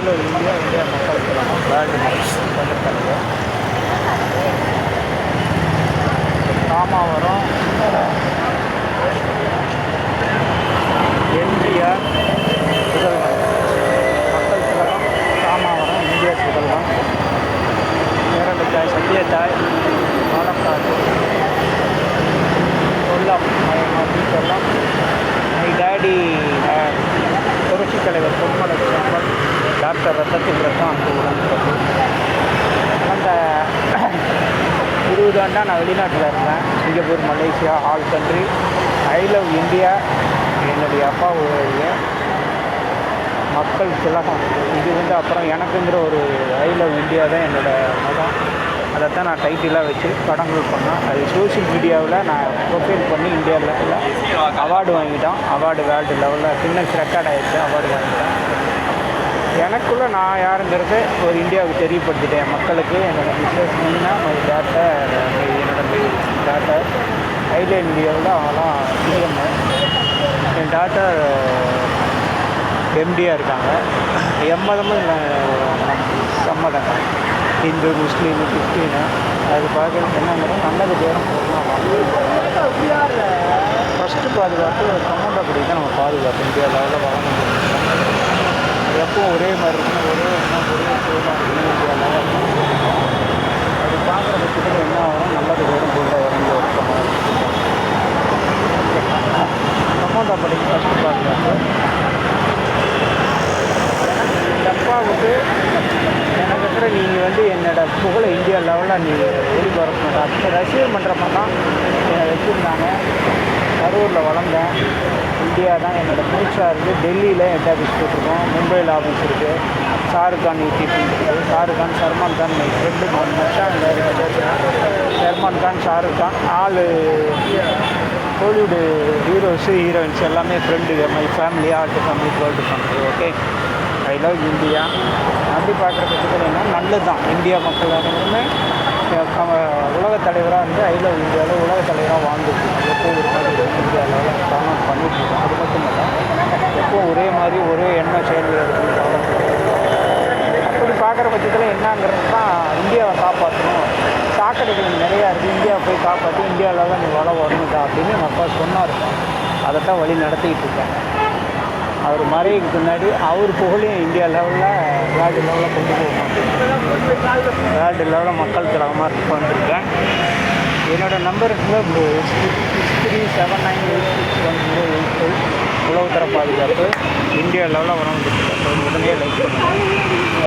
ஐலோ India India மக்கள் திலகம் world வந்திருக்காங்க. ராமாவரம் எம்ஜிஆர் முதல்வன் மக்கள் திலகம் ராமாவரம் இந்தியா முதல்வன் நேரடித்தாய் சத்யதாய் பாலக்காடு கொல்லம் கொல்லம் மை டாடி புரட்சித் தலைவர் பொன்மலை சாம்பல் டாக்டர் ரத்தத்தில் ரத்தம் அன்புடன் கடந்த 20 ஆண்டாக நான் வெளிநாட்டில் இருந்தேன். Singapore, Malaysia, all country. I love India என்னுடைய அப்பாவுடைய மக்கள் திலகம். இது வந்து அப்புறம் எனக்குங்கிற ஒரு ஐ லவ் இந்தியா தான் என்னோடய மதம். அதைத்தான் நான் டைட்டிலாக வச்சு படங்கள் பண்ணேன். அது சோஷியல் மீடியாவில் நான் ப்ரொஃபைல் பண்ணி இந்தியா லெவலில் அவார்டு வாங்கிட்டோம். அவார்டு வேர்ல்டு லெவலில் கின்னஸ் ரெக்கார்ட் ஆகிடுச்சு. அவார்டு வாங்கிட்டேன். எனக்குள்ளே நான் யாருங்கிறது ஒரு இந்தியாவுக்கு தெரியப்படுத்திட்டேன் மக்களுக்கு. என்னோடய பிஸ்னஸ் மெயினாக மை டாட்டர், என்னோடய டாட்டர் ஐலோ இந்தியாவில் அவங்களாம் சிஎம். என் டாட்டர் எம்டியாக இருக்காங்க. எம்மதமும் சம்மதங்க. இந்து, முஸ்லீம், கிறிஸ்டின்னு அது பார்க்குறதுக்கு என்னங்கிற நல்லது பேரும் போகலாம். ஃபஸ்ட்டு பாதுகாப்பு கம்மண்டப்படி தான் நம்ம பாதுகாப்பு இந்தியா லெவலில் வளர்ந்து எப்பவும் ஒரே மாதிரி இருக்கணும், ஒரே எண்ணம், ஒரே சூழலாக இருக்கணும். இந்தியா லெவலில் அது பார்க்குற பட்சத்தில் என்ன ஆகும், நல்லது பேரும் கூட இறங்கி இருக்கணும். கம்மண்டப்படிக்கு ஃபஸ்ட்டு பாதுகாப்பு. அப்பாவுக்கு எனக்கு நீங்கள் வந்து என்னோடய புகழை இந்தியா லெவலில் நீங்கள் வெளிப்பரப்பணும். அப்போ ரசிகர் மன்றமெல்லாம் என்னை வச்சுருந்தாங்க. கரூரில் வளர்ந்தேன். இந்தியா தான் என்னோடய மூச்சாக இருக்குது. டெல்லியில் ஹெட் ஆஃபீஸ் போட்டிருக்கோம். மும்பையில் ஆஃபீஸ் இருக்குது. ஷாருக்கான் யூடியூப் இருக்குது. ஷாருக்கான், சல்மான் கான் மை ஃப்ரெண்டு மச்சான். சல்மான் கான், ஷாருக்கான் ஆள் ஹாலிவுட் ஹீரோஸு ஹீரோயின்ஸ் எல்லாமே ஃப்ரெண்டுங்க. My family art family world family. Okay, I love India. அப்படி பார்க்குற பட்சத்தில் என்ன நல்லது தான். இந்தியா மக்கள் அனைவருமே உலகத் தலைவராக இருந்து ஐ லவ் இந்தியாவில் உலகத் தலைவராக வாழ்ந்துருக்கோம். எப்போ ஒரு மாதிரி இந்தியாவில் காரணம் பண்ணிட்டுருக்கோம். அது மட்டும் இல்லை, எப்போ ஒரே மாதிரி ஒரே எண்ணம் செயல்கள் இருக்குது. அப்படி பார்க்குற பட்சத்தில் என்னங்கிறது தான் இந்தியாவை காப்பாற்றணும். சாக்கடைகள் நிறையா இருக்குது. இந்தியாவை போய் காப்பாற்றி இந்தியாவில் நீ வள வரணுதா அப்படின்னு எங்கள் அப்பா சொன்னார். அதைத்தான் வழி நடத்திக்கிட்டு இருக்கேன். அவர் மறைவுக்கு பின்னாடி அவர் புகழையும் இந்தியா லெவலில் வேர்ல்டு லெவலில் கொண்டு போக மாட்டேன். வேர்ல்டு லெவலில் மக்கள் திலகமாக பண்ணிருக்கேன். என்னோடய நம்பர் 6379861085. உளவுத்தர பாதுகாப்பு இந்தியா லெவலில் வரணும். உடனே லைக் பண்ணுங்கள்.